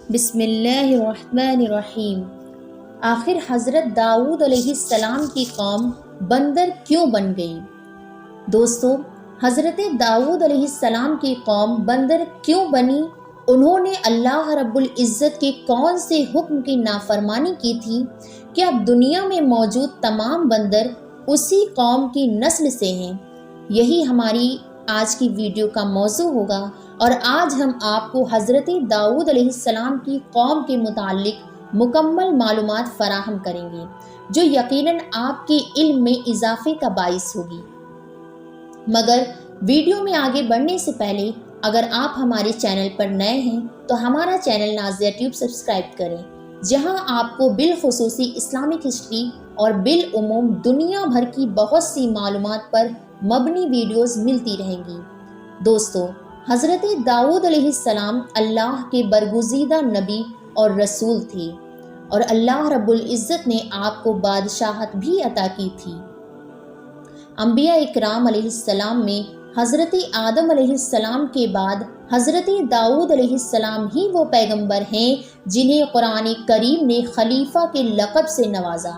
بسم اللہ الرحمن الرحیم۔ آخر حضرت داؤد علیہ السلام کی قوم بندر کیوں بن گئی؟ دوستو، حضرت داؤد علیہ السلام کی قوم بندر کیوں بنی؟ انہوں نے اللہ رب العزت کے کون سے حکم کی نافرمانی کی تھی کہ اب دنیا میں موجود تمام بندر اسی قوم کی نسل سے ہیں؟ یہی ہماری آج کی ویڈیو کا موضوع ہوگا، اور آج ہم آپ کو حضرت داؤد علیہ السلام کی قوم کے متعلق مکمل معلومات فراہم کریں گے، جو یقیناً آپ کے علم میں اضافے کا باعث ہوگی۔ مگر ویڈیو میں آگے بڑھنے سے پہلے اگر آپ ہمارے چینل پر نئے ہیں تو ہمارا چینل نازیہ ٹیوب سبسکرائب کریں، جہاں آپ کو بالخصوصی اسلامک ہسٹری اور بالعموم دنیا بھر کی بہت سی معلومات پر مبنی ویڈیوز ملتی رہیں گی۔ دوستو، حضرت داؤد علیہ السلام اللہ کے برگزیدہ نبی اور رسول تھے، اور اللہ رب العزت نے آپ کو بادشاہت بھی عطا کی تھی۔ انبیاء اکرام علیہ السلام میں حضرت آدم علیہ السلام کے بعد حضرت داؤد علیہ السلام ہی وہ پیغمبر ہیں جنہیں قرآن کریم نے خلیفہ کے لقب سے نوازا۔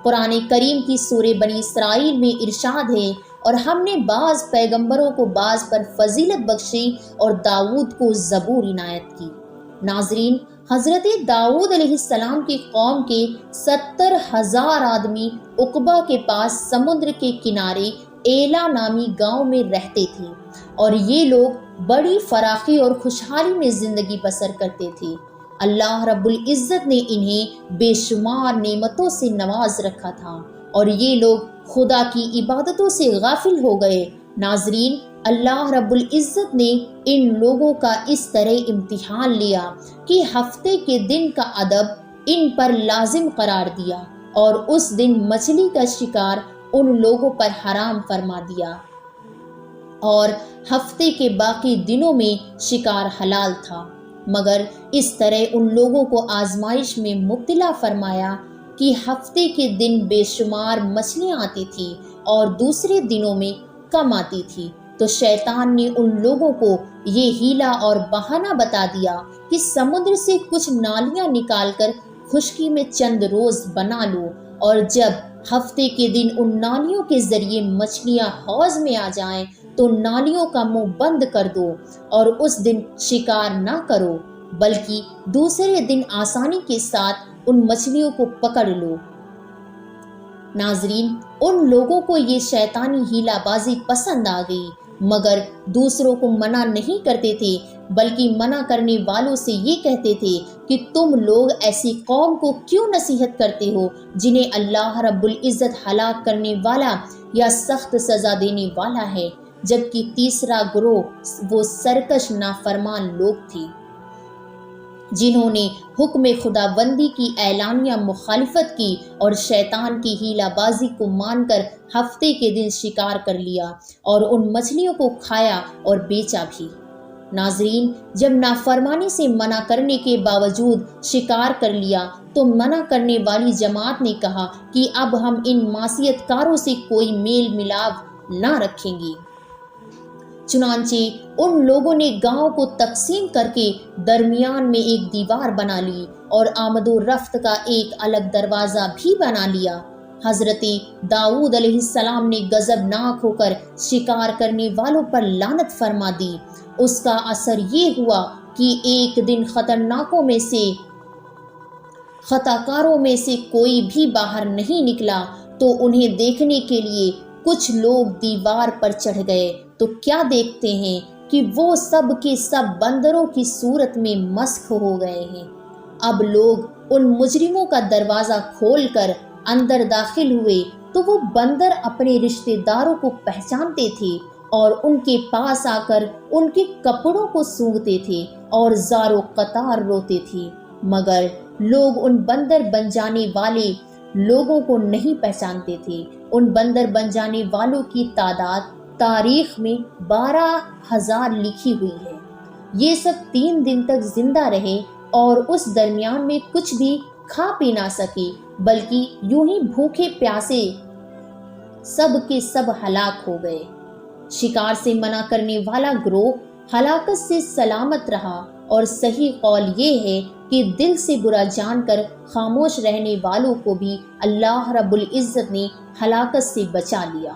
قرآن کریم کی سورہ بنی اسرائیل میں ارشاد ہے، اور ہم نے بعض پیغمبروں کو بعض پر فضیلت بخشی اور داؤد کو زبور عنایت کی۔ ناظرین، حضرت داؤد علیہ السلام کی قوم کے 70,000 آدمی عقبہ کے پاس سمندر کے کنارے ایلا نامی گاؤں میں رہتے تھے، اور یہ لوگ بڑی فراخی اور خوشحالی میں زندگی بسر کرتے تھے۔ اللہ رب العزت نے انہیں بے شمار نعمتوں سے نواز رکھا تھا، اور یہ لوگ خدا کی عبادتوں سے غافل ہو گئے۔ ناظرین، اللہ رب العزت نے ان لوگوں کا اس طرح امتحان لیا کہ ہفتے کے دن کا ادب ان پر لازم قرار دیا، اور اس دن مچھلی کا شکار ان لوگوں پر حرام فرما دیا، اور ہفتے کے باقی دنوں میں شکار حلال تھا۔ مگر اس طرح ان لوگوں کو آزمائش میں مبتلا فرمایا کہ ہفتے کے دن بے شمار مچھلیاں آتی تھی اور دوسرے دنوں میں کم آتی تھی، تو شیطان نے ان لوگوں کو یہ ہیلا اور بہانہ بتا دیا کہ سمندر سے کچھ نالیاں نکال کر خشکی میں چند روز بنا لو، اور جب ہفتے کے دن ان نالیوں کے ذریعے مچھلیاں حوض میں آ جائیں تو نالیوں کا منہ بند کر دو، اور اس دن شکار نہ کرو، بلکہ دوسرے دن آسانی کے ساتھ ان مچھلیوں کو پکڑ لو۔ ناظرین، ان لوگوں کو یہ شیطانی ہیلا بازی پسند آ گئی، مگر دوسروں کو منع نہیں کرتے تھے، بلکہ منع کرنے والوں سے یہ کہتے تھے کہ تم لوگ ایسی قوم کو کیوں نصیحت کرتے ہو جنہیں اللہ رب العزت ہلاک کرنے والا یا سخت سزا دینے والا ہے، جبکہ تیسرا گروہ وہ سرکش نافرمان لوگ تھے جنہوں نے حکم خدا بندی کی اعلانیہ مخالفت کی اور شیطان کی ہیلا بازی کو مان کر ہفتے کے دن شکار کر لیا اور ان مچھلیوں کو کھایا اور بیچا بھی۔ ناظرین، جب نافرمانی سے منع کرنے کے باوجود شکار کر لیا تو منع کرنے والی جماعت نے کہا کہ اب ہم ان معصیت کاروں سے کوئی میل ملاپ نہ رکھیں گے۔ چنانچہ ان لوگوں نے گاؤں کو تقسیم کر کے درمیان میں ایک دیوار بنا لی اور آمد و رفت کا ایک الگ دروازہ بھی بنا لیا۔ حضرت داؤد علیہ السلام نے غضبناک ہو کر شکار کرنے والوں پر لعنت فرما دی۔ اس کا اثر یہ ہوا کہ ایک دن خطاکاروں میں سے کوئی بھی باہر نہیں نکلا، تو انہیں دیکھنے کے لیے کچھ لوگ دیوار پر چڑھ گئے، تو کیا دیکھتے ہیں کہ وہ سب کے سب بندروں کی صورت میں مسخ ہو گئے ہیں۔ اب لوگ ان مجرموں کا دروازہ کھول کر اندر داخل ہوئے تو وہ بندر اپنے رشتہ داروں کو پہچانتے تھے اور ان کے پاس آ کر ان کے کپڑوں کو سونگھتے تھے اور زار و قطار روتے تھے، مگر لوگ ان بندر بن جانے والے لوگوں کو نہیں پہچانتے تھے۔ ان بندر بن جانے والوں کی تعداد تاریخ میں 12,000 لکھی ہوئی ہے۔ یہ سب 3 دن تک زندہ رہے اور اس درمیان میں کچھ بھی کھا پی نہ سکے، بلکہ یوں ہی بھوکے پیاسے سب کے سب ہلاک ہو گئے۔ شکار سے منع کرنے والا گروہ ہلاکت سے سلامت رہا، اور صحیح قول یہ ہے کہ دل سے برا جان کر خاموش رہنے والوں کو بھی اللہ رب العزت نے ہلاکت سے بچا لیا۔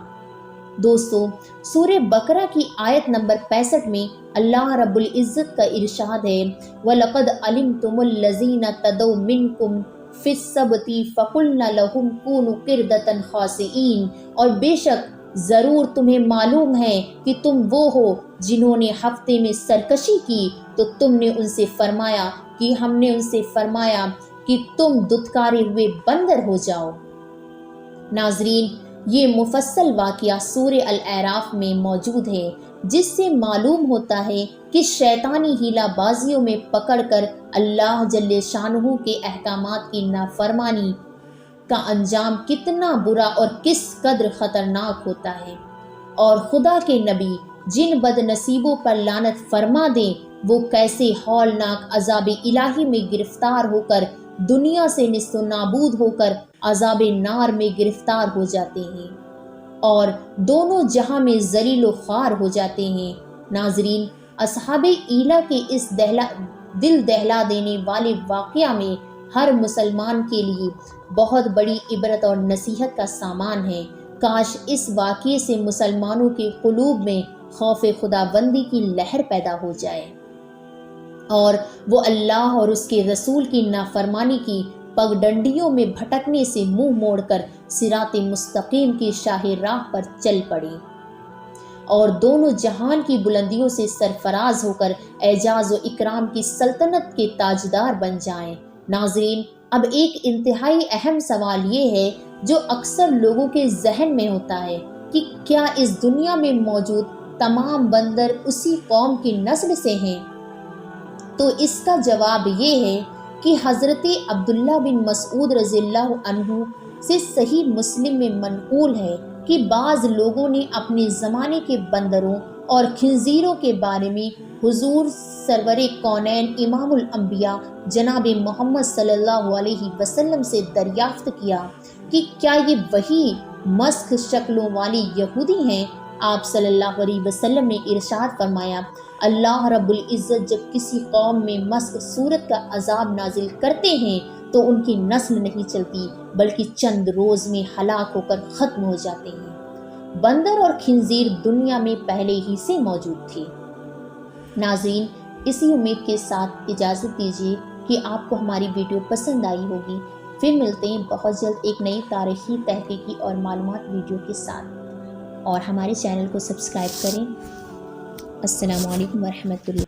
دوستو، سورہ بقرہ کی آیت نمبر 65 میں اللہ رب العزت کا ارشاد ہے وَلَقَدْ عَلِمْتُمُ الَّذِينَ تَدَوْا مِنْكُمْ فِي السَّبْتِ فَقُلْنَا لَهُمْ كُونُوا قِرْدَةً خَاسِئِينَ، اور بے شک ضرور تمہیں معلوم ہے کہ تم وہ ہو جنہوں نے ہفتے میں سرکشی کی، تو تم نے ان سے فرمایا کہ ہم نے ان سے فرمایا کہ تم دھتکارے ہوئے بندر ہو جاؤ۔ ناظرین، یہ مفصل واقعہ سورہ الاعراف میں موجود ہے، جس سے معلوم ہوتا ہے کہ شیطانی ہیلہ بازیوں میں پکڑ کر اللہ جل شانہ کے احکامات کی نافرمانی کا انجام کتنا برا اور کس قدر خطرناک ہوتا ہے، اور خدا کے نبی جن بد نصیبوں پر لعنت فرما دیں وہ کیسے ہولناک عذاب الہی میں گرفتار ہو کر دنیا سے نیست و نابود ہو کر عذاب نار میں گرفتار ہو جاتے ہیں اور دونوں جہاں میں ذلیل و خوار ہو جاتے ہیں۔ ناظرین، اصحاب ایلہ کے اس دل دہلا دینے والے واقعہ میں ہر مسلمان کے لیے بہت بڑی عبرت اور نصیحت کا سامان ہے۔ کاش اس واقعے سے مسلمانوں کے قلوب میں خوف خداوندی کی لہر پیدا ہو جائے اور وہ اللہ اور اس کے رسول کی نافرمانی کی پگڈنڈیوں میں بھٹکنے سے منہ موڑ کر صراط مستقیم کی شاہ راہ پر چل پڑے اور دونوں جہان کی بلندیوں سے سرفراز ہو کر اعزاز و اکرام کی سلطنت کے تاجدار بن جائیں۔ ناظرین، اب ایک انتہائی اہم سوال یہ ہے جو اکثر لوگوں کے ذہن میں ہوتا ہے کہ کیا اس دنیا میں موجود تمام بندر اسی قوم کی نسل سے ہیں؟ تو اس کا جواب یہ ہے کہ حضرت عبداللہ بن مسعود رضی اللہ عنہ سے صحیح مسلم میں منقول ہے کہ بعض لوگوں نے اپنے زمانے کے بندروں اور خنزیروں کے بارے میں حضور سرور کونین امام الانبیاء جناب محمد صلی اللہ علیہ وسلم سے دریافت کیا کہ کیا یہ وہی مسخ شکلوں والی یہودی ہیں؟ آپ صلی اللہ علیہ وسلم نے ارشاد فرمایا، اللہ رب العزت جب کسی قوم میں مسخ صورت کا عذاب نازل کرتے ہیں تو ان کی نسل نہیں چلتی بلکہ چند روز میں ہلاک ہو کر ختم ہو جاتے ہیں۔ بندر اور خنزیر دنیا میں پہلے ہی سے موجود تھے۔ ناظرین، اسی امید کے ساتھ اجازت دیجیے کہ آپ کو ہماری ویڈیو پسند آئی ہوگی۔ پھر ملتے ہیں بہت جلد ایک نئی تاریخی، تحقیقی اور معلومات ویڈیو کے ساتھ، اور ہمارے چینل کو سبسکرائب کریں۔ السلام علیکم ورحمۃ اللہ۔